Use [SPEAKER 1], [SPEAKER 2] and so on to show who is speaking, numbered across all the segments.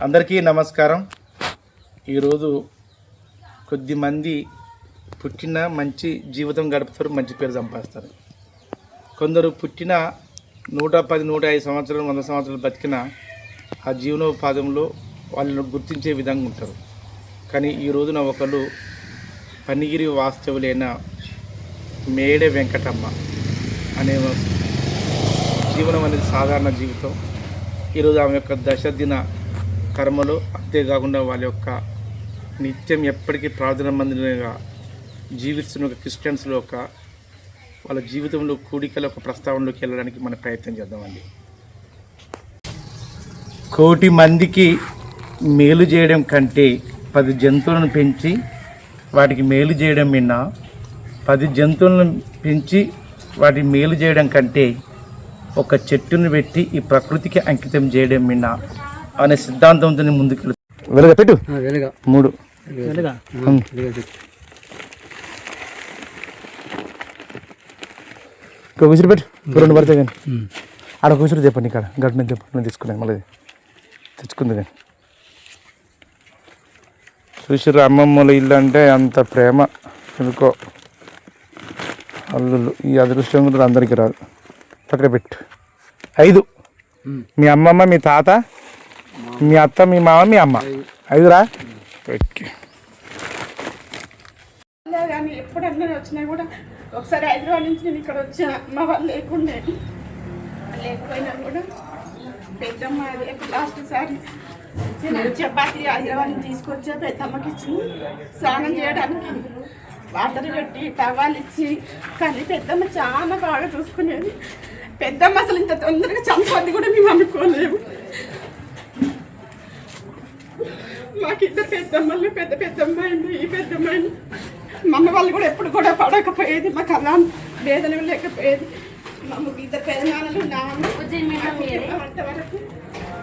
[SPEAKER 1] అందరికీ నమస్కారం. ఈరోజు కొద్దిమంది పుట్టిన మంచి జీవితం గడుపుతారు, మంచి పేరు సంపాదిస్తారు. కొందరు పుట్టిన 110, 105 సంవత్సరాలు, 100 సంవత్సరాలు బతికిన ఆ జీవనోపాధంలో వాళ్ళను గుర్తించే విధంగా ఉంటారు. కానీ ఈ రోజున ఒకళ్ళు పనిగిరి వాస్తవులైన మేడే వెంకటమ్మ అనే జీవనం అనేది సాధారణ జీవితం. ఈరోజు ఆమె యొక్క దశదిన కర్మలు, అంతేకాకుండా వాళ్ళ యొక్క నిత్యం ఎప్పటికీ ప్రార్థన మందిరంగా జీవిస్తున్న ఒక క్రిస్టియన్స్లో ఒక వాళ్ళ జీవితంలో కూడికల ఒక ప్రస్తావనలోకి వెళ్ళడానికి మన ప్రయత్నం చేద్దామండి. కోటి మందికి మేలు చేయడం కంటే 10 జంతువులను పెంచి వాటికి మేలు చేయడం విన్నా, 10 జంతువులను పెంచి వాటికి మేలు చేయడం కంటే ఒక చెట్టును పెట్టి ఈ ప్రకృతికి అంకితం చేయడం విన్నా అనే సిద్ధాంతంతో ముందుకు వెలుగా పెట్టు. 3 కూసురు పెట్టు, 2 పడతాయి. కానీ ఆడ కూసురు చెప్పండి, ఇక్కడ గడ్డ చెప్పండి, తీసుకున్నాను మళ్ళీ తెచ్చుకుంది. కానీ చూసిర్రు అమ్మమ్మల ఇల్లు అంటే అంత ప్రేమ. ఎందుకో అల్లుళ్ళు ఈ అదృష్టం కూడా అందరికీ రాదు. పక్కన పెట్టు. 5 మీ అమ్మమ్మ, మీ తాత, మీ అత్త, మీ మామ, మీ అమ్మ. 5రా. ఓకే.
[SPEAKER 2] కానీ ఎప్పుడన్నా వచ్చినా కూడా ఒకసారి హైదరాబాద్ నుంచి నేను ఇక్కడ వచ్చా. మా వాళ్ళు లేకపోయినా కూడా పెద్దమ్మ లాస్ట్ సారి చపాతి హైదరాబాద్ నుంచి తీసుకొచ్చా. పెద్దమ్మకి ఇచ్చి స్నానం చేయడానికి వాటర్ పెట్టి టవాలు ఇచ్చి, కానీ పెద్దమ్మ చాలా బాగా చూసుకునేది. పెద్దమ్మ అసలు ఇంత తొందరగా చంపద్ది కూడా మేము అనుకోలేము. మాకు 2 పెద్దమ్మలు, పెద్దమ్మాయిలు, ఈ పెద్దమ్మాయిలు. మా అమ్మ వాళ్ళు కూడా ఎప్పుడు కూడా పడకపోయేది. మాకు అలా వేదన లేకపోయేది. మాకు 2 పెదనాన్నలు, నాన్న అంతవరకు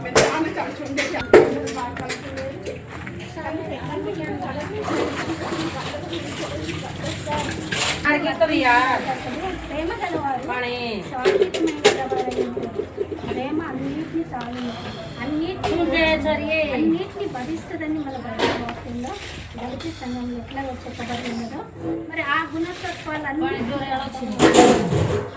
[SPEAKER 2] మేము చాలా కలిసి ఉండేది. బాగా కలిసి ఉండేది.
[SPEAKER 3] ప్రేమ అన్నిటినీ తాను అన్నిటిని భరిస్తుందని మన బైబిల్లో దళిత సంఘంలో ఎట్లా చెప్పబడినదో మరి ఆ గుణతత్వాలన్నీ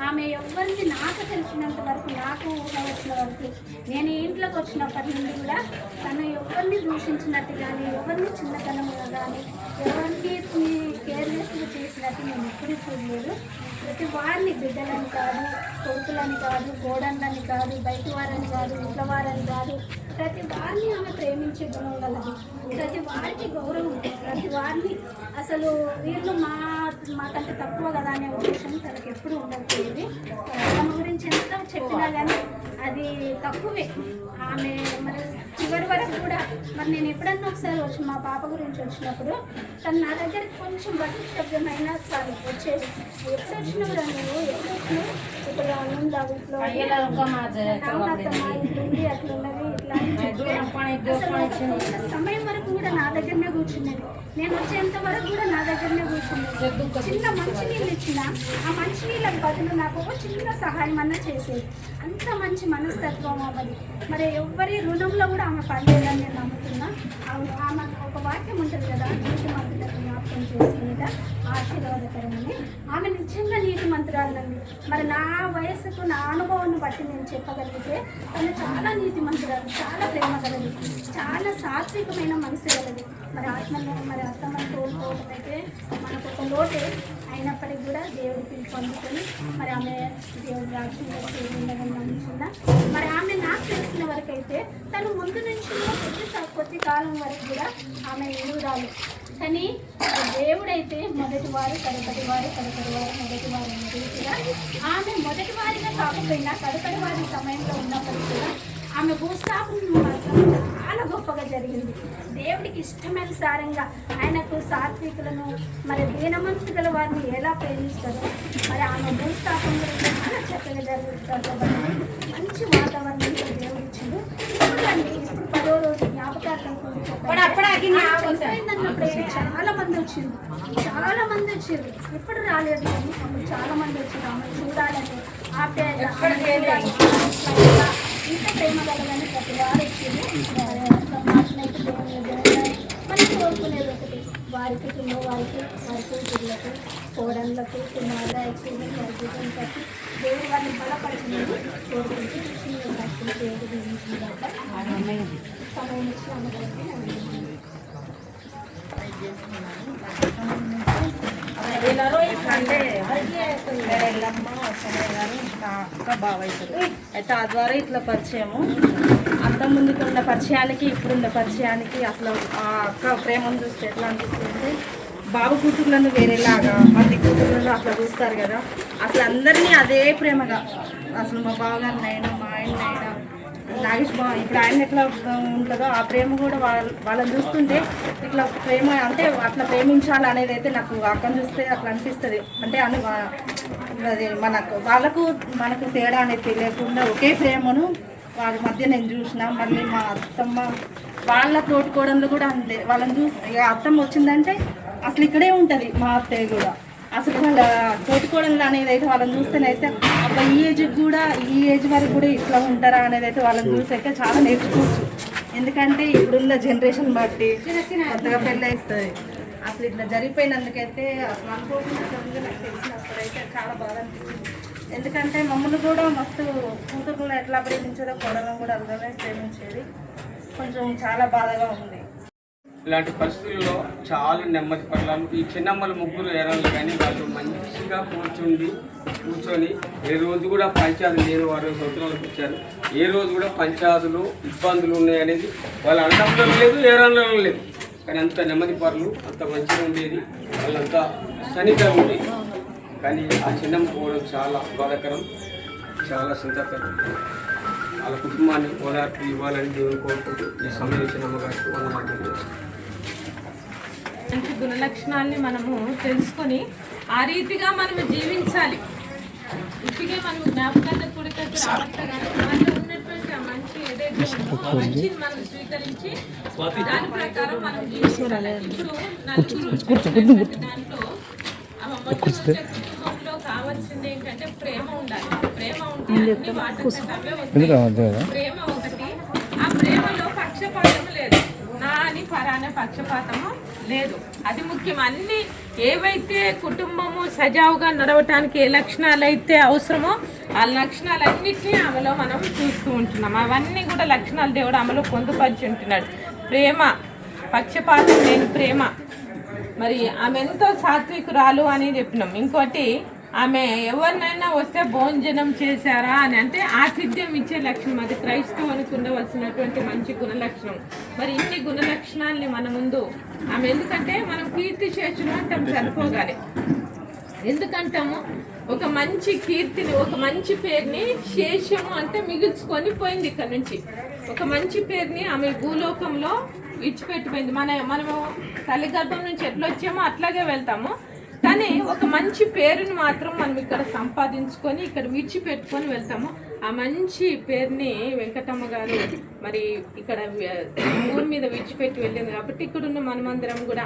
[SPEAKER 3] ఆమె ఎవరిని నాకు తెలిసినంత వరకు, నాకు వచ్చిన వరకు, నేను ఇంట్లోకి వచ్చినప్పటి నుండి కూడా తను ఎవరిని దూషించినట్టు కానీ, ఎవరిని చిన్నతనంగా కానీ, ఎవరికి కేర్లెస్గా చేసినట్టు నేను ఎప్పుడూ చూడలేదు. ప్రతి వారిని బిడ్డలని కాదు, కొడుకులని కాదు, గోడన్లని కాదు, బయట వారని కాదు, ఇంట్లో వారని కాదు, ప్రతి వారిని ఆమె ప్రేమించే గుణం గలది. ప్రతి వారికి గౌరవం, ప్రతి వారిని అసలు వీళ్ళు మాకంటే తక్కువ కదా అనే ఉద్దేశం తనకు ఎప్పుడు ఉండకపోయేది. తమ గురించి ఎంత చెప్పినా కానీ అది తక్కువే. ఆమె మరి చివరి వరకు కూడా మరి నేను ఎప్పుడన్నా ఒకసారి వచ్చి మా పాప గురించి వచ్చినప్పుడు తను నా దగ్గరికి కొంచెం బట్టి శబ్దమైనా సరే వచ్చేది. ఎప్పుడు వచ్చినావు రా నువ్వు, ఎప్పుడు వచ్చినావు, ఇప్పుడు ఉందా వీటిలో ఇట్లుంది, అట్లున్నది, ఇట్లా సమయం వరకు కూడా నా దగ్గరనే కూర్చునేది. నేను వచ్చేంత వరకు కూడా నా దగ్గరనే కూర్చునేది. చిన్న మంచినీళ్ళు ఇచ్చిన ఆ మంచినీళ్ళకి బదులు నాకు ఒక చిన్న సహాయం అన్నా చేసేది. అంత మంచి మనస్తత్వం అవ్వదు. మరి ఎవరి రుణంలో కూడా ఆమె పడలేదని నేను నమ్ముతున్నా. అవును, ఆమె ఒక వాక్యం ఉంటుంది కదా, నీతి మంత్రులకు జ్ఞాపకం చేసుకునేదా ఆశీర్వాదకరమని. ఆమె నిజంగా నీతి మంత్రాలండి. మరి నా వయస్సుకు, నా అనుభవాన్ని బట్టి నేను చెప్పగలిగితే తను చాలా నీతి మంత్రాలు, చాలా ప్రేమ కలది, చాలా సాత్వికమైన మనసు కలది. మరి ఆత్మలో మరి అత్తమ్మని కోల్పోవడం అయితే మనకు ఒక లోటే. అయినప్పటికీ కూడా దేవుడి పిలుపు పొందుకొని మరి ఆమె దేవుడి రాజ్యంలో ఉండదని నమ్ముతున్నా. మరి ఆమె నాకు తెలిసిన వరకు అయితే తను ముందు నుంచి కొద్ది కాలం వరకు కూడా ఆమె ఎదుగురాలు. కానీ దేవుడైతే మొదటివారు కడపటివారు, కడపటివారు మొదటివారు అనేది కూడా ఆమె మొదటివారిగా కాకపోయినా కడపటివారి సమయంలో ఉన్నప్పటికీ కూడా ఆమె భూస్థాపన మాత్రం చాలా గొప్పగా జరిగింది. దేవుడికి ఇష్టమైన సారంగా ఆయనకు సాత్వికులను మరి దీన మనసు గల వారిని ఎలా ప్రేమిస్తారో మరి ఆమె భూస్థాపనలో చాలా చక్కగా జరుగుతుంది. మంచి వాతావరణంలో దేవుడు ఇచ్చిండు. ఇప్పుడు 10వ రోజు జ్ఞాపకార్థం చాలా మంది వచ్చింది, చాలా మంది వచ్చారు. ఎప్పుడు రాలేదు కానీ అప్పుడు చాలా మంది వచ్చారు. ఆమె చూడాలని ఆప్యాయత, ఇంత ప్రేమ కలగానే ప్రతి వారు వచ్చారు. వారి కుటుంబం వారికి వారి కూతుర్లకు కోడళ్ళకు కుమారుల యాక్సిడెంట్ వారికి బట్టి దేవుడు వారిని బలపరచమని కోరుకుంటూ కృష్ణ సాక్షులు దేవుడు దీవించిన సమయం ఇచ్చి అమ్మగారికి
[SPEAKER 4] ఎల్లమ్మ వస్తున్నాయి కానీ నా అక్క బావ అవుతుంది అయితే ఆ ద్వారా ఇట్లా పరిచయము అంత ముందుకు ఉన్న పరిచయానికి ఇప్పుడున్న పరిచయానికి అసలు ఆ అక్క ప్రేమను చూస్తే ఎట్లా అనిపిస్తుంది బాబు కూతుర్లను వేరేలాగా మంది కూతుర్లను అట్లా చూస్తారు కదా అసలు అందరినీ అదే ప్రేమగా అసలు మా బావగారినైనా మా ఆయనైనా నాగేష్ బావ ఇప్పుడు ఆయన ఎట్లా ఉంటుందో ఆ ప్రేమ కూడా వాళ్ళని చూస్తుంటే ఇట్లా ప్రేమ అంటే అట్లా ప్రేమించాలి అనేది అయితే నాకు అక్కని చూస్తే అట్లా అనిపిస్తుంది అంటే అది మనకు తేడా అనేది తెలియకుండా ఒకే ప్రేమను వాళ్ళ మధ్య నేను చూసిన మళ్ళీ మా అత్తమ్మ వాళ్ళ తోటికోడళ్ళు కూడా అంతే వాళ్ళని చూసి ఇక అత్తమ్మ వచ్చిందంటే అసలు ఇక్కడే ఉంటుంది మా అత్తయ్య కూడా అసలు వాళ్ళ తోటికోడళ్ళు అనేది అయితే వాళ్ళని చూస్తేనైతే అబ్బా ఈ ఏజ్ వరకు కూడా ఇట్లా ఉంటారా అనేది అయితే వాళ్ళని చూసి అయితే చాలా నేర్చుకోవచ్చు ఎందుకంటే ఇప్పుడున్న జనరేషన్ బట్టి కొత్తగా పెళ్ళి అవుతుంది అసలు ఇట్లా జరిగిపోయినందుకైతే అసలు అనుకోకుండా సడన్గా నాకు తెలిసినప్పుడైతే చాలా బాధ అనిపించింది ఎందుకంటే మమ్మల్ని కూడా మస్తు కూతురులను ఎట్లా ప్రేమించేదో కోడలను కూడా అలాగే ప్రేమించేది కొంచెం చాలా బాధగా ఉంది
[SPEAKER 5] ఇలాంటి పరిస్థితుల్లో చాలా నెమ్మది పడలాను ఈ చిన్నమ్మల ముగ్గురు ఎరలు కానీ వాళ్ళు మంచిగా కూర్చొని ఏ రోజు కూడా పంచాయతీ నేను 60 సంవత్సరాలకు వచ్చారు ఏ రోజు కూడా పంచాయతీలు ఇబ్బందులు ఉన్నాయనేది వాళ్ళు అనడంలో లేదు ఏరణలో లేదు కానీ అంత నెమ్మది పనులు అంత మంచిగా ఉండేది వాళ్ళంతా సన్నిహితంగా ఉండేది కానీ ఆ చిన్నమ్మ పోవడం చాలా బాధాకరం చాలా చింతాకరం వాళ్ళ కుటుంబాన్ని ఓదార్పు ఇవ్వాలని దేవుని కోరుకుంటూ ఈ సమయం ఇచ్చిన అమ్మగారికి వందనాలు.
[SPEAKER 6] మంచి గుణలక్షణాలని మనము తెలుసుకొని ఆ రీతిగా మనము జీవించాలి. ఇప్పటికే మనం జ్ఞాపకాలకు కూడా మనలో ఉన్నటువంటి ఆ మంచి ఏదైతే ఉందో ఆ మంచిని మనం స్వీకరించి దాని ప్రకారం మనం జీవించాలి. ఇప్పుడు దాంట్లో కుటుంబంలో కావాల్సింది ఏంటంటే ప్రేమ ఉండాలి. ప్రేమ ఉంటే ప్రేమ ఒకటి ఆ ప్రేమలో పక్షపాతం లేదు నా అని పరానే పక్షపాతము లేదు అది ముఖ్యం. అన్ని ఏవైతే కుటుంబము సజావుగా నడవటానికి ఏ లక్షణాలు అయితే అవసరమో ఆ లక్షణాలన్నింటినీ ఆమెలో మనం చూస్తూ ఉంటున్నాం. అవన్నీ కూడా లక్షణాలు దేవుడు ఆమెలో పొందుపరిచి ఉంటున్నాడు. ప్రేమ, పక్షపాతం లేని ప్రేమ, మరి ఆమె ఎంతో సాత్వికురాలు అని చెప్పినాం. ఇంకోటి ఆమె ఎవరినైనా వస్తే భోజనం చేశారా అని అంటే ఆతిథ్యం ఇచ్చే లక్షణం అది క్రైస్తవునికి ఉండవలసినటువంటి మంచి గుణలక్షణం. మరి ఇన్ని గుణలక్షణాలని మన ముందు ఆమె ఎందుకంటే మనం కీర్తి చేర్చును అంటాం సరిపోగాలి. ఎందుకంటాము ఒక మంచి కీర్తిని ఒక మంచి పేరుని శేషము అంటే మిగుల్చుకొని పోయింది ఇక్కడ నుంచి. ఒక మంచి పేరుని ఆమె భూలోకంలో విడిచిపెట్టిపోయింది. మనము తల్లి గర్భం నుంచి ఎట్లా వచ్చామో అట్లాగే వెళ్తాము కానీ ఒక మంచి పేరుని మాత్రం మనం ఇక్కడ సంపాదించుకొని ఇక్కడ విడిచిపెట్టుకొని వెళ్తాము. ఆ మంచి పేరుని వెంకటమ్మ గారు మరి ఇక్కడ ఊరి మీద విడిచిపెట్టి వెళ్ళింది కాబట్టి ఇక్కడున్న మనమందరం కూడా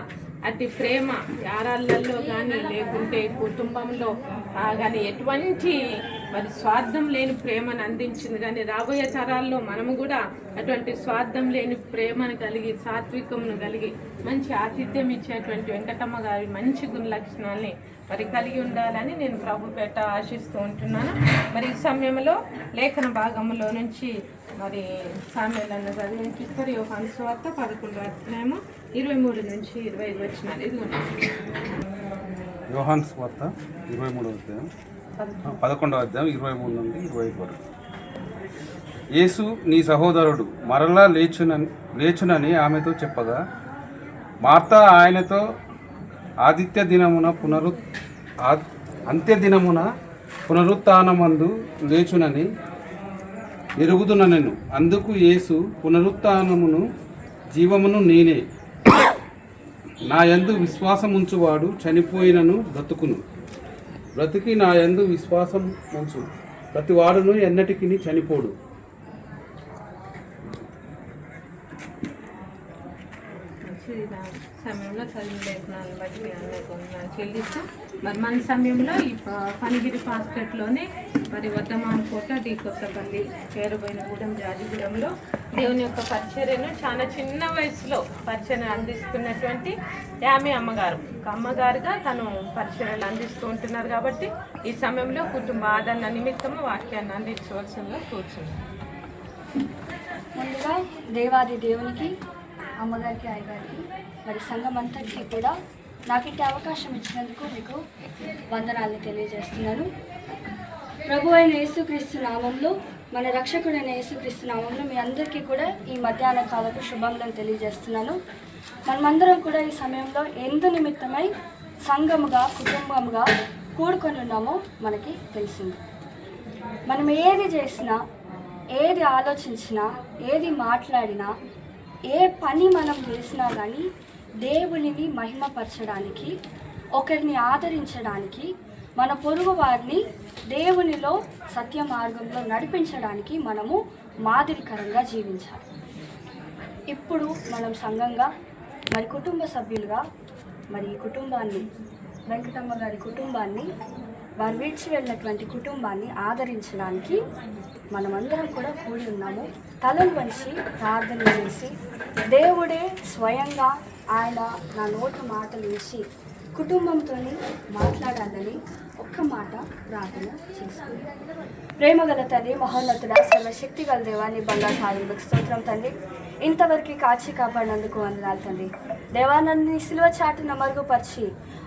[SPEAKER 6] అతి ప్రేమ యారాళ్ళల్లో కానీ లేకుంటే కుటుంబంలో కానీ ఎటువంటి మరి స్వార్థం లేని ప్రేమను అందించింది. కానీ రాబోయే తరాల్లో మనము కూడా అటువంటి స్వార్థం లేని ప్రేమను కలిగి సాత్వికమును కలిగి మంచి ఆతిథ్యం ఇచ్చేటువంటి వెంకటమ్మ గారి మంచి గుణ లక్షణాలని మరి కలిగి ఉండాలని నేను ప్రభుపేట ఆశిస్తూ ఉంటున్నాను. మరి ఈ సమయంలో లేఖన భాగంలో నుంచి మరి సామ్యులు అన్న చదివించిస్తారు. యోహాను సువార్త 11వ అధ్యాయము 23 నుంచి 25 వచనాలు. ఇది
[SPEAKER 7] యోహాను సువార్త 23వ అధ్యాయం 11వ అధ్యాయం 23 నుండి 25 వరకు. యేసు నీ సహోదరుడు మరలా లేచునని ఆమెతో చెప్పగా మార్త ఆయనతో అంత్యదినమున పునరుత్థానమందు లేచునని ఎరుగుదుననెను. అందుకు యేసు పునరుత్థానమును జీవమును నేనే, నా యందు విశ్వాసముంచువాడు చనిపోయినను బ్రతుకును, బ్రతికి నా యందు విశ్వాసం ఉంచు ప్రతివాడును ఎన్నటికి చనిపోడు.
[SPEAKER 6] సమయంలో చదివిన లేఖనాలను బట్టి మీ అన్నకు చెల్లిస్తూ మరి మన సమయంలో ఈ పనిగిరి పాస్కెట్లోనే మరి వర్ధమాన్ కోట డి కొత్తపల్లి చేరుబోయినగూడెం జాజిగూడెంలో దేవుని యొక్క పరిచర్యను చాలా చిన్న వయసులో పరిచర్యను అందిస్తున్నటువంటి యామి అమ్మగారుగా తను పరిచర్యలు అందిస్తూ ఉంటున్నారు. కాబట్టి ఈ సమయంలో కుటుంబ ఆదరణ నిమిత్తము వాక్యాన్ని అందించవలసిందిగా కూర్చున్నాను.
[SPEAKER 8] ముందుగా దేవాది దేవునికి, అమ్మగారికి, అయ్యగారికి, మరి సంఘం అంతటికి కూడా నాకు ఇంటి అవకాశం ఇచ్చినందుకు మీకు వందనాలను తెలియజేస్తున్నాను. ప్రభు అయిన యేసుక్రీస్తు నామంలో, మన రక్షకుడైన యేసుక్రీస్తు నామంలో మీ అందరికీ కూడా ఈ మధ్యాహ్న కాలపు శుభములను తెలియజేస్తున్నాను. మనమందరం కూడా ఈ సమయంలో ఎందు నిమిత్తమై సంఘముగా, కుటుంబముగా కూడుకొని ఉన్నామో మనకి తెలిసింది. మనం ఏది చేసినా, ఏది ఆలోచించినా, ఏది మాట్లాడినా, ఏ పని మనం చేసినా కానీ దేవునిని మహిమపరచడానికి, ఒకరిని ఆదరించడానికి, మన పొరుగు వారిని దేవునిలో సత్య మార్గంలో నడిపించడానికి మనము మాదిరికరంగా జీవించాలి. ఇప్పుడు మనం సంఘంగా, మరి కుటుంబ సభ్యులుగా, మరి ఈ కుటుంబాన్ని, వెంకటమ్మ గారి కుటుంబాన్ని, వారు విడిచి వెళ్ళినటువంటి కుటుంబాన్ని ఆదరించడానికి మనమందరం కూడా కూడి ఉన్నాము. తలలు వంచి ప్రార్థన చేసి దేవుడే స్వయంగా ఆయన నా నోటి మాటలు ఇచ్చి కుటుంబంతో మాట్లాడాలని ఒక్క మాట ప్రార్థన చేసుకుని. ప్రేమగల తండ్రి, మహోన్నతుడ, సర్వశక్తి గల దేవాన్ని బంగారు స్తోత్రం తండ్రి. ఇంతవరకు కాచి కాపాడినందుకు వందనాలు తండ్రి. దేవా, నన్ను సిలువ చాటున మరుగుపరిచి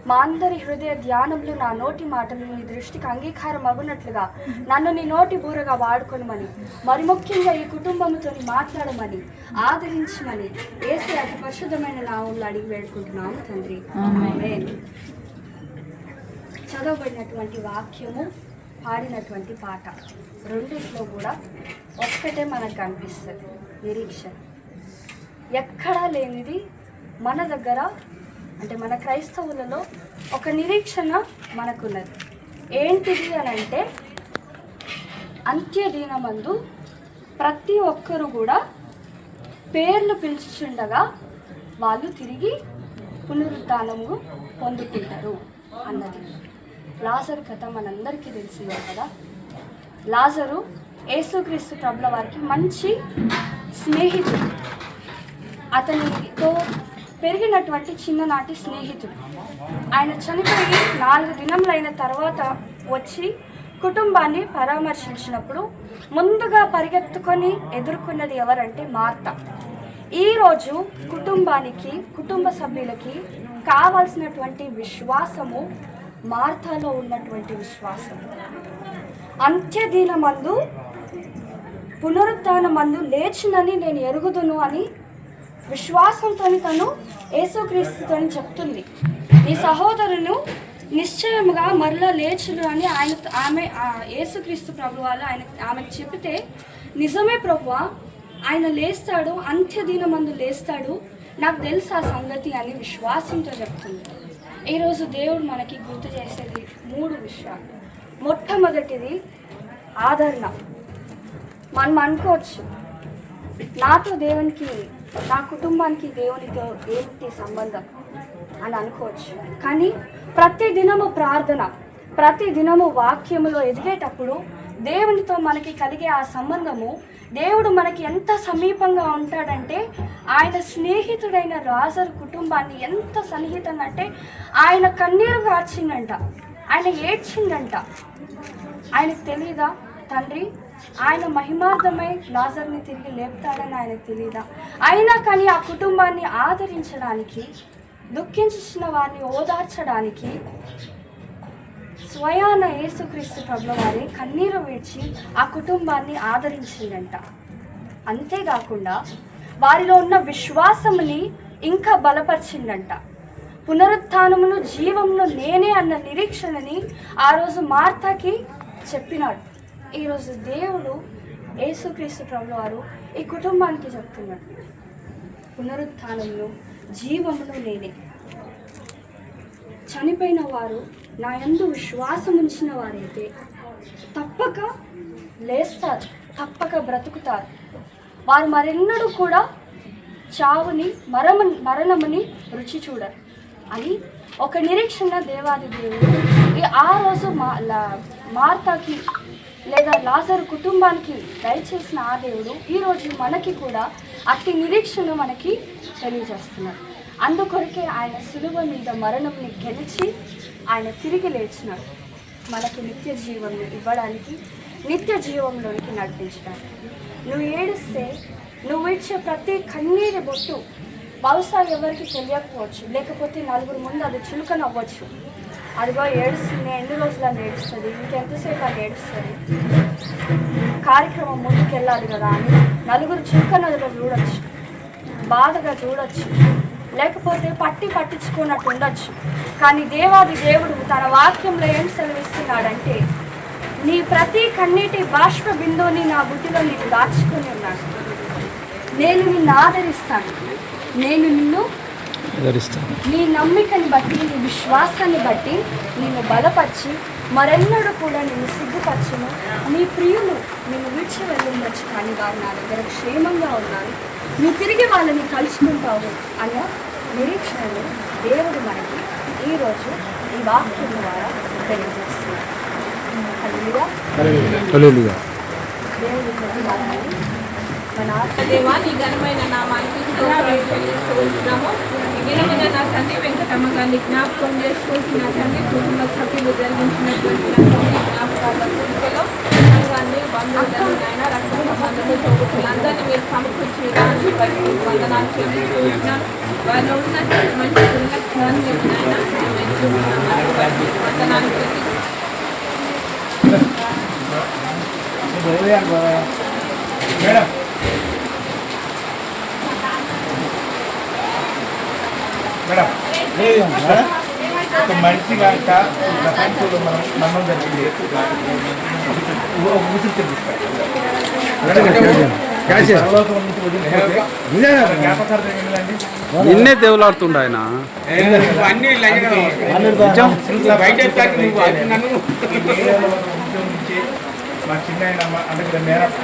[SPEAKER 8] మా అందరి హృదయ ధ్యానంలో నా నోటి మాటలు నీ దృష్టికి అంగీకారం అగునట్లుగా నన్ను నీ నోటి బూరగా వాడుకొనమని, మరి ముఖ్యంగా ఈ కుటుంబంతో మాట్లాడమని, ఆదరించమని యేసు అతి పరిశుద్ధమైన నామంలో అడిగి వేడుకుంటున్నాము తండ్రి. ఆమేన్. చదవబడినటువంటి వాక్యము, పాడినటువంటి పాట రెండిట్లో కూడా ఒక్కటే మనకు కనిపిస్తుంది, నిరీక్షణ. ఎక్కడా లేనిది మన దగ్గర, అంటే మన క్రైస్తవులలో ఒక నిరీక్షణ మనకున్నది. ఏంటిది అని అంటే, అంత్యదినమందు ప్రతి ఒక్కరు కూడా పేర్లు పిలుచుచుండగా వాళ్ళు తిరిగి పునరుద్ధానము పొందుకుంటారు అన్నది. లాజరు కథ మనందరికీ తెలిసిందే కదా. లాజరు యేసుక్రీస్తు ప్రభుల వారికి మంచి స్నేహితుడు, అతనితో పెరిగినటువంటి చిన్ననాటి స్నేహితుడు. ఆయన చనిపోయి 4 దినములైన తర్వాత వచ్చి కుటుంబాన్ని పరామర్శించినప్పుడు ముందుగా పరిగెత్తుకొని ఎదుర్కొన్నది ఎవరంటే మార్త. ఈరోజు కుటుంబానికి, కుటుంబ సభ్యులకి కావాల్సినటువంటి విశ్వాసము మార్తలో ఉన్నటువంటి విశ్వాసం. అంత్యదినమందు పునరుత్థానమందు లేచినని నేను ఎరుగుదును అని విశ్వాసంతో తను యేసుక్రీస్తుతో చెప్తుంది. ఈ సహోదరును నిశ్చయముగా మరలా లేచును అని ఆమె యేసుక్రీస్తు ప్రభు వాళ్ళు ఆమెకు చెబితే, నిజమే ప్రభువా, ఆయన లేస్తాడు, అంత్యదినమందు లేస్తాడు, నాకు తెలుసు ఆ సంగతి అని విశ్వాసంతో చెప్తుంది. ఈరోజు దేవుడు మనకి గుర్తు చేసేది 3 విషయాలు. మొట్టమొదటిది ఆదరణ. మనం అనుకోవచ్చు, నాతో దేవునికి, నా కుటుంబానికి దేవునితో ఏంటి సంబంధం అని అనుకోవచ్చు. కానీ ప్రతి దినము ప్రార్థన, ప్రతి దినము వాక్యములో ఎదిగేటప్పుడు దేవునితో మనకి కలిగే ఆ సంబంధము, దేవుడు మనకి ఎంత సమీపంగా ఉంటాడంటే, ఆయన స్నేహితుడైన లాజరు కుటుంబాన్ని ఎంత సన్నిహితంగా అంటే, ఆయన కన్నీరు గార్చిందంట, ఆయన ఏడ్చిందంట. ఆయనకు తెలీదా తండ్రి ఆయన మహిమార్థమై లాజర్ని తిరిగి లేపుతాడని ఆయనకు తెలీదా? అయినా కానీ ఆ కుటుంబాన్ని ఆదరించడానికి, దుఃఖించిన వారిని ఓదార్చడానికి స్వయాన యేసుక్రీస్తు ప్రభుల వారి కన్నీరు విడిచి ఆ కుటుంబాన్ని ఆదరించిందంట. అంతేకాకుండా వారిలో ఉన్న విశ్వాసముని ఇంకా బలపరిచిందంట. పునరుత్థానమును, జీవమును నేనే అన్న నిరీక్షణని ఆ రోజు మార్తాకి చెప్పినాడు. ఈరోజు దేవుడు యేసుక్రీస్తు ప్రభుల వారు ఈ కుటుంబానికి చెప్తున్నాడు, పునరుత్థానమును, జీవమును నేనే. చనిపోయిన వారు నా యందు విశ్వాసం ఉంచిన వారైతే తప్పక లేస్తారు, తప్పక బ్రతుకుతారు. వారు మరెన్నడూ కూడా చావుని, మరణముని రుచి చూడరు అని ఒక నిరీక్షణ దేవాది దేవుడు ఆ రోజు మార్తాకి లేదా లాజరు కుటుంబానికి దయచేసిన ఆ దేవుడు ఈరోజు మనకి కూడా అట్టి నిరీక్షణ మనకి తెలియజేస్తున్నారు. అందుకొరకే ఆయన సిలువ మీద మరణంని గెలిచి ఆయన తిరిగి లేచినాడు మనకి నిత్య జీవం ఇవ్వడానికి, నిత్య జీవంలోనికి నడిపించడానికి. నువ్వు ఏడిస్తే నువ్వు ఇచ్చే ప్రతి కన్నీటి బొట్టు బహుశా ఎవరికి తెలియకపోవచ్చు, లేకపోతే నలుగురు ముందు అది చులకనవ్వచ్చు. అదిగో ఏడుస్తుంది, ఎన్ని రోజులు అని ఏడుస్తుంది, ఇంకెంతసేపు అని ఏడుస్తుంది, కార్యక్రమం ముందుకెళ్ళాలి కదా అని నలుగురు చులకనగా చూడొచ్చు, బాధగా చూడొచ్చు, లేకపోతే పట్టించుకున్నట్టు ఉండొచ్చు. కానీ దేవాది దేవుడు తన వాక్యంలో ఏం సెలవిస్తున్నాడంటే, నీ ప్రతి కన్నీటి బాష్ప బిందువుని నా బుద్ధిలో నేను దాచుకొని ఉన్నాను. నేను నిన్ను ఆదరిస్తాను, నేను నిన్ను నీ నమ్మికని బట్టి, నీ విశ్వాసాన్ని బట్టి నిన్ను బలపరిచి మరెన్నడూ కూడా నేను సిగ్గుపరచును. నీ ప్రియులు నిన్ను విడిచి వెళ్ళుండొచ్చు, కానీ వారు నా దగ్గర క్షేమంగా ఉన్నారు, నువ్వు తిరిగి వాళ్ళని కలుసుకుంటావు అన్న నిరీక్షణను దేవుడు మనకి ఈరోజు ఈ వాక్యం ద్వారా తెలియజేస్తున్నారు. దేవుడు మన
[SPEAKER 6] దేవా, నీ ఘనమైన నామానికి స్తోత్రాలు చెల్లిస్తున్నాము. దినమున నా తండ్రి వెంకటమ్మ గారిని జ్ఞాపకం చేసుకుంటున్న తండ్రి, కుటుంబ సభ్యులు జరిగించినటువంటి నా తండ్రి జ్ఞాపకాల పూర్తిలో సంఘాన్ని, బంధువులను, ఆయన రక్త సంబంధులు, తోబుట్టులందరినీ మీరు సమకూర్చి విధానాన్ని బట్టి వందనాలు చెల్లిస్తున్నాను. వారిలో ఉన్నటువంటి మంచి గుణలక్షణాన్ని మీరు నాయన వందనాలు
[SPEAKER 1] మేడం మేడం ఒక మనిషి కాక ప్రపంచంలో మనం జరిగింది జ్ఞాపకార్థం ఏంటండి,
[SPEAKER 7] నిన్నే దేవులాడుతుండ ఆయన.
[SPEAKER 1] మా చిన్న అంటే వీళ్ళ మేనత్త,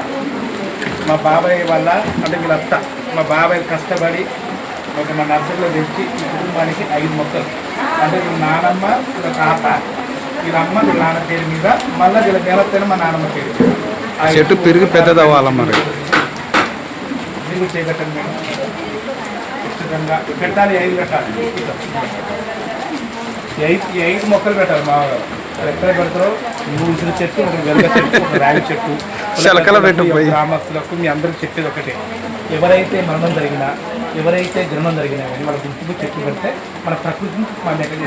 [SPEAKER 1] మా బాబాయ్ వాళ్ళ అంటే వీళ్ళ అత్త, మా బాబాయ్ కష్టపడి ఒక మా నర్సరీలో తెచ్చి ఈ కుటుంబానికి 5 మొక్కలు అంటే వీళ్ళ నానమ్మ, వీళ్ళ తాత, వీళ్ళ అమ్మ, వీళ్ళ నాన్న పేరు మీద, మళ్ళీ వీళ్ళ మేనత్తైన మా నానమ్మ పేరు మీద
[SPEAKER 7] చెట్టు పెరిగి పెద్దదవ్వాలి మరి.
[SPEAKER 1] మీరు చేయగట్టండి మేడం, ఖచ్చితంగా పెట్టాలి. 5 పెట్టాలి, 5 మొక్కలు పెట్టాలి. మా ఎక్కడ పెడతారో, 3 ఉసిరి చెట్టు, 1 వెలగ చెట్టు, 1 రాగి చెట్టు, గ్రామస్తులకు మీ అందరికి చెప్పేది ఒకటే, ఎవరైతే మరణం జరిగినా, ఎవరైతే జన్మం జరిగినా కానీ వాళ్ళ గుర్తుకు చెట్లు పెడితే మన ప్రకృతిని మన దగ్గర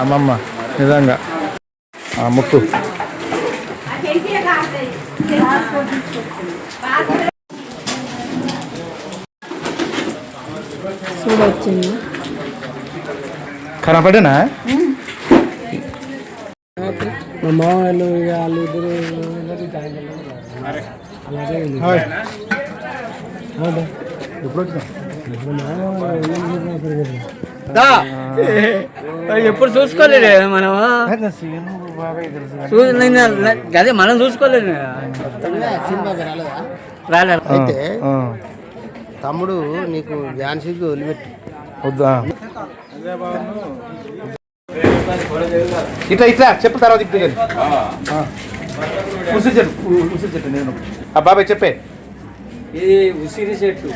[SPEAKER 7] అమ్మమ్మ నిజంగా ముక్కు
[SPEAKER 8] చూడొచ్చింది
[SPEAKER 1] కనపడేనా
[SPEAKER 9] మా మామయ్యలు వాళ్ళు ఇద్దరు ఎప్పుడు చూసుకోలేదు మనం, అదే మనం చూసుకోలేదు. రాలేదు.
[SPEAKER 10] అయితే తమ్ముడు నీకు ఝాన్సీకి వదిలిపెట్టు
[SPEAKER 1] వద్దా, ఇట్లా ఇట్లా చెప్పు, తర్వాత ఇప్పుడు ఉసిరి చెట్టు నేను ఆ బాబాయ్ చెప్పే,
[SPEAKER 9] ఇది ఉసిరి చెట్టు.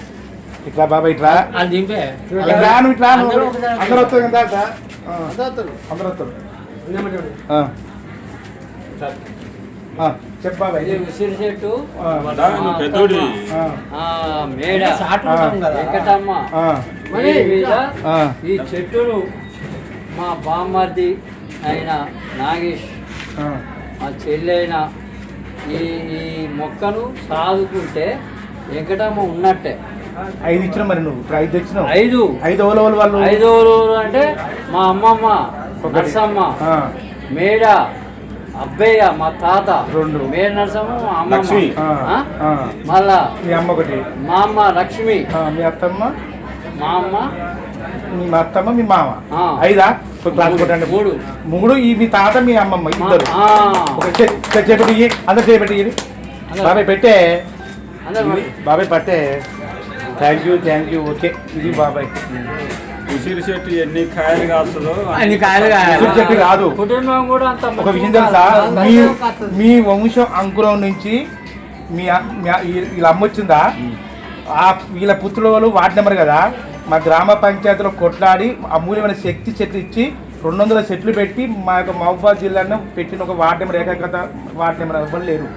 [SPEAKER 1] ఇట్లా బాబాయ్ ఇట్లా
[SPEAKER 9] అది దింపే
[SPEAKER 1] ఇట్లా ఇట్లా అందరూ వస్తారు కదా, అందరూ వస్తారు. చెప్పు బాబాయ్.
[SPEAKER 9] ఇది ఉసిరి చెట్టు, మేడ వెంకటమ్మ మీద ఈ చెట్టును మా బామ్మర్ది అయిన నాగేష్, మా చెల్లెైన ఈ మొక్కను సాదుకుంటే వెంకటమ్మ ఉన్నట్టే.
[SPEAKER 1] 5 ఇచ్చిన మరి నువ్వు 5 తెచ్చినావు.
[SPEAKER 9] 5
[SPEAKER 1] వాళ్ళు
[SPEAKER 9] 5 అంటే మా అమ్మమ్మ నర్సమ్మ, మేడ అబ్బయ్య మా తాత,
[SPEAKER 1] 2
[SPEAKER 9] మేడ నర్సమ్మ మా అమ్మమ్మ, మళ్ళా
[SPEAKER 1] మీ అమ్మ ఒకటి,
[SPEAKER 9] మా అమ్మ లక్ష్మి,
[SPEAKER 1] మీ అత్తమ్మ,
[SPEAKER 9] మా అమ్మ,
[SPEAKER 1] మీ అత్తమ్మ, మీ మామ. 5 క్లాస్ కొట్టండి. 3 ఈ మీ తాత, మీ అమ్మమ్మ ఇద్దరు. చేపెట్టి అందరు చేపెట్టి బాబాయ్ పెట్టే, బాబాయ్ పట్టే థ్యాంక్ యూ ఓకే ఇది బాబాయ్.
[SPEAKER 11] ఉసిరి చెట్టు ఎన్ని కాయలు కాస్తుందో
[SPEAKER 1] ఉసిరి చెట్టు కాదు.
[SPEAKER 9] కుటుంబం కూడా అంత
[SPEAKER 1] ఒక విషయం తెలుసా, మీ వంశం అంకురం నుంచి వీళ్ళ అమ్మ వచ్చిందా, వీళ్ళ పుత్రుల వాళ్ళు వార్డు నెంబర్ కదా, మా గ్రామ పంచాయతీలో కొట్లాడి అమూల్యమైన శక్తి చెట్లు ఇచ్చి 200 చెట్లు పెట్టి మా యొక్క మహబూబాద్ జిల్లాను పెట్టిన ఒక వార్డు నెంబర్ ఏకాగ్రత వార్డు నెంబర్ ఎవ్వరు లేరు.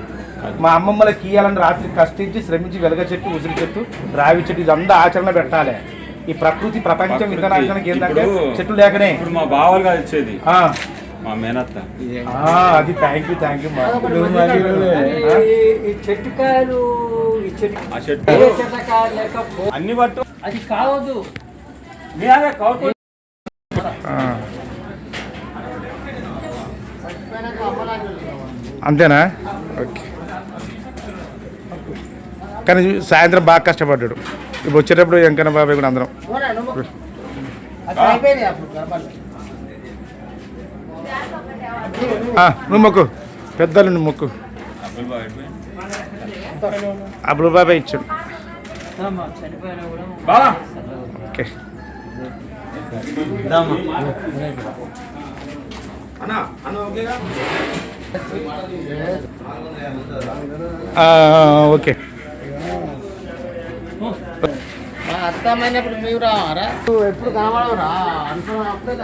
[SPEAKER 1] మా అమ్మమ్మలకి ఇయ్యాలని రాత్రి కష్టించి శ్రమించి వెలగ చెట్టు, ఉసిరి చెట్టు, రావి చెట్టు ఇదంతా ఆచరణ పెట్టాలి. ఈ ప్రకృతి ప్రపంచం విధానానికి ఏంటంటే చెట్లు లేకనే
[SPEAKER 11] ఇప్పుడు మా బావలుగా ఇచ్చేది మా మేనత్త.
[SPEAKER 1] అది థ్యాంక్ యూ
[SPEAKER 9] చెట్టు కాయలు
[SPEAKER 11] ఆ చెట్టు అన్ని పట్టు
[SPEAKER 9] అది కావద్దు.
[SPEAKER 1] అంతేనా? ఓకే. కానీ సాయంత్రం బాగా కష్టపడ్డాడు. ఇప్పుడు వచ్చేటప్పుడు వెంకన్న బాబాయ్ కూడా అందరం నువ్వు మొక్కు, పెద్దలు నువ్వు మొక్కు. అప్పుడు బాబాయ్ ఇచ్చాడు. ఓకే. ఓకే.
[SPEAKER 10] మా అర్థమైనప్పుడు మీరు రావారా? ఎప్పుడు కనబడవరా? అనుకున్నప్పుడే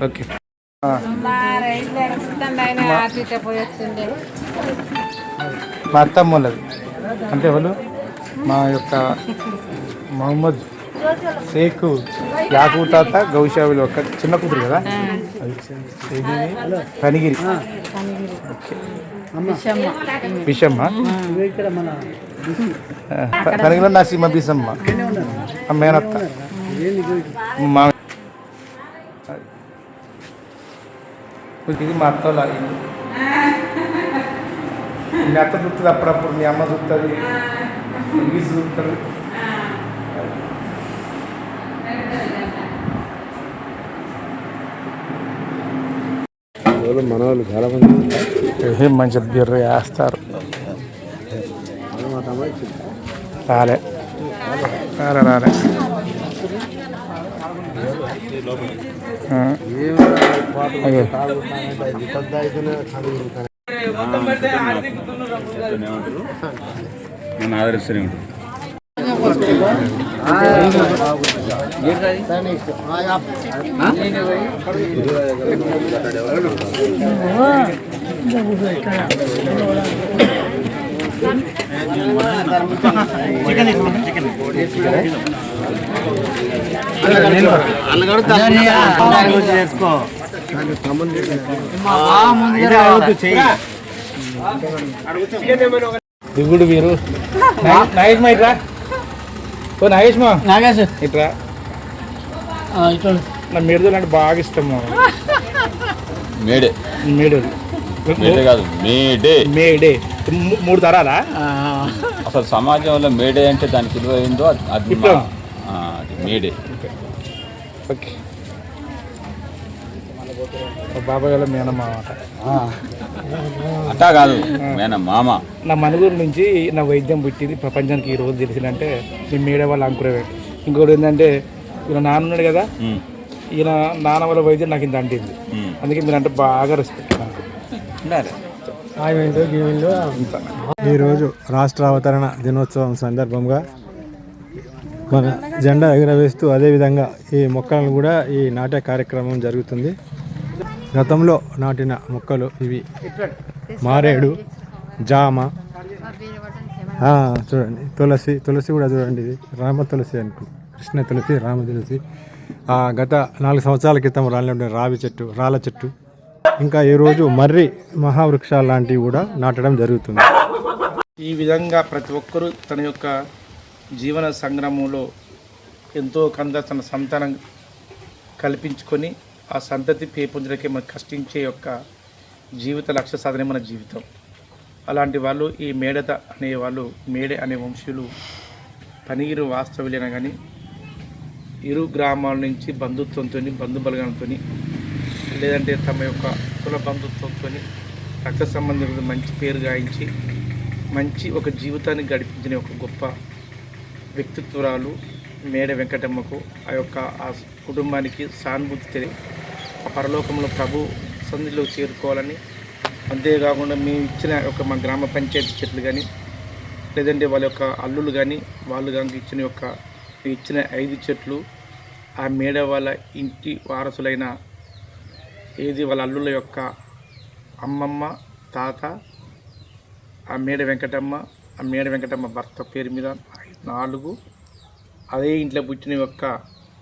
[SPEAKER 1] ఓకే. మా అత్తమ్మ వాళ్ళది అంటే వాళ్ళు మా యొక్క మహమ్మద్ షేక్ యాకూబ్ తాత గౌషావిలో ఒక చిన్న కూతురు కదా, కనిగిరి. బిషమ్మ కనిగిరిలో నా సీమ బిసమ్మ మేనత్త. మా ఇది మా అత్త వాళ్ళ ఇల్లు. మీ అత్త చూస్తుంది అప్పుడప్పుడు, మీ అమ్మ చూస్తుంది, గీసు చూస్తుంది.
[SPEAKER 10] మన వాళ్ళు చాలా మంది
[SPEAKER 1] మంచి బిర్ర వేస్తారు. రాలే రాలే
[SPEAKER 11] నన్ను ఆదరిస్తూనే ఉంటుంది.
[SPEAKER 1] దిగుడు వీరు నాగేష్ మా ఇట్రా. ఓ నాగేష్ మా ఇట్రా. నా మేడలు అంటే బాగా ఇష్టం.
[SPEAKER 11] మేడే
[SPEAKER 1] మేడలు
[SPEAKER 11] కాదు మేడే.
[SPEAKER 1] మేడే 3 తరాలా?
[SPEAKER 11] అసలు సమాజంలో మేడే అంటే దానికి విలువ ఏందో అది మేడే.
[SPEAKER 1] ఓకే. బాబాయ్ వాళ్ళ మేనమ్మ
[SPEAKER 11] అట్టా కాదు మామ.
[SPEAKER 1] నా మనుగురు నుంచి నా వైద్యం పుట్టింది ప్రపంచానికి ఈ రోజు తెలిసిందంటే నేను మేడే వాళ్ళ అంకురవే. ఇంకోటి ఏంటంటే ఈయన నాన్న ఉన్నాడు కదా, ఈయన నాన్న వాళ్ళ వైద్యం నాకు ఇంత అంటింది. అందుకే మీరు అంటే బాగా రెస్పెక్ట్ నాకు.
[SPEAKER 12] ఈరోజు రాష్ట్ర అవతరణ దినోత్సవం సందర్భంగా మన జెండా ఎగురవేస్తూ అదేవిధంగా ఈ మొక్కలను కూడా ఈ నాటే కార్యక్రమం జరుగుతుంది. గతంలో నాటిన మొక్కలు ఇవి మారేడు, జామ, చూడండి తులసి కూడా చూడండి. ఇది రామ తులసి అనుకుంటు, కృష్ణ తులసి, రామ తులసి. గత 4 సంవత్సరాల క్రితం రాళ్ళ చెట్టు, ఇంకా ఈరోజు మర్రి మహావృక్షాలు లాంటివి కూడా నాటడం జరుగుతుంది.
[SPEAKER 1] ఈ విధంగా ప్రతి ఒక్కరూ తన యొక్క జీవన సంగ్రామంలో ఎంతో కొంత తన సంతానం కల్పించుకొని ఆ సంతతి పేపొందడానికి మనం కష్టించే యొక్క జీవిత లక్ష్య సాధనే మన జీవితం. అలాంటి వాళ్ళు ఈ మేడత అనేవాళ్ళు, మేడే అనే వంశీయులు పనిగిరి వాస్తవ్యులైనా కానీ ఇరు గ్రామాల నుంచి బంధుత్వంతో, బంధు బలగంతో, లేదంటే తమ యొక్క కుల బంధుత్వంతో రక్త సంబంధికులు మంచి పేరు గాయించి మంచి ఒక జీవితాన్ని గడిపించిన ఒక గొప్ప వ్యక్తిత్వరాలు మేడ వెంకటమ్మకు ఆ కుటుంబానికి సానుభూతి తెలియ ఆ పరలోకంలో ప్రభు సన్నిధిలో చేరుకోవాలని, అంతేకాకుండా మేము ఇచ్చిన మా గ్రామ పంచాయతీ చెట్లు కానీ లేదంటే వాళ్ళ యొక్క అల్లులు కానీ వాళ్ళు కానీ ఇచ్చిన 5 చెట్లు ఆ మేడ వాళ్ళ ఇంటి వారసులైన వాళ్ళ అల్లుల యొక్క అమ్మమ్మ, తాత, ఆ మేడ వెంకటమ్మ భర్త పేరు మీద 4, అదే ఇంట్లో పుట్టిన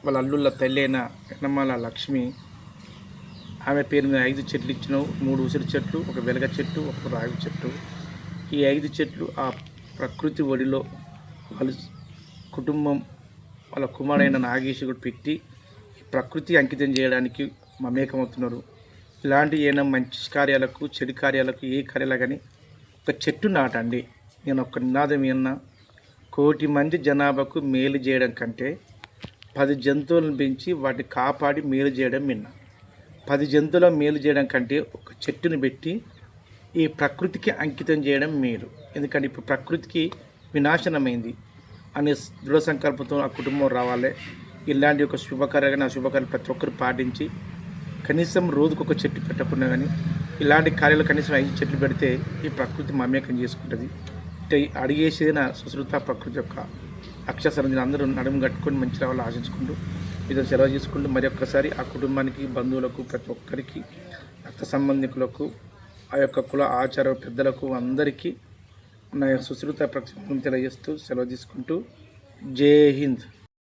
[SPEAKER 1] వాళ్ళ అల్లుళ్ళ తల్లి అయిన ఎన్నమ్మాల లక్ష్మి ఆమె పేరు మీద 5 చెట్లు ఇచ్చినావు. 3 ఉసిరి చెట్లు, 1 వెలగ చెట్టు, 1 రావి చెట్టు. ఈ 5 చెట్లు ఆ ప్రకృతి ఒడిలో వాళ్ళ కుటుంబం వాళ్ళ కుమారుడైన నాగేశ్వరుడు పెట్టి ప్రకృతి అంకితం చేయడానికి మమేకమవుతున్నారు. ఇలాంటి ఏమైనా మంచి కార్యాలకు, చెడు కార్యాలకు, ఏ కార్యాలు కానీ ఒక చెట్టు నాటండి. నేను ఒక నినాదం ఏమన్నా, 1,00,00,000 మంది జనాభాకు మేలు చేయడం కంటే 10 జంతువులను పెంచి వాటిని కాపాడి మేలు చేయడం విన్నా. 10 జంతువుల మేలు చేయడం కంటే ఒక చెట్టుని పెట్టి ఈ ప్రకృతికి అంకితం చేయడం మేలు. ఎందుకంటే ఇప్పుడు ప్రకృతికి వినాశనమైంది అనే దృఢ సంకల్పంతో ఆ కుటుంబం రావాలి. ఇలాంటి ఒక శుభకార్యాలు, ఆ శుభకార్యాలు ప్రతి ఒక్కరు పాటించి కనీసం రోజుకు 1 చెట్టు పెట్టకుండా కానీ ఇలాంటి కార్యాలు కనీసం 5 చెట్లు పెడితే ఈ ప్రకృతి మమేకం చేసుకుంటుంది. అంటే అడిగేసేది సుశ్రుత ప్రకృతి యొక్క అక్షసరంజన అందరూ నడుము కట్టుకొని మంచి రావాలని ఆశించుకుంటూ ఇదో సెలవు చేసుకుంటూ మరి ఒక్కసారి ఆ కుటుంబానికి, బంధువులకు, ప్రతి ఒక్కరికి, రక్త సంబంధికులకు, ఆ యొక్క కుల ఆచార పెద్దలకు అందరికీ నా సుశ్రుత ప్రకృతిని తెలియజేస్తూ సెలవు తీసుకుంటూ జై హింద్.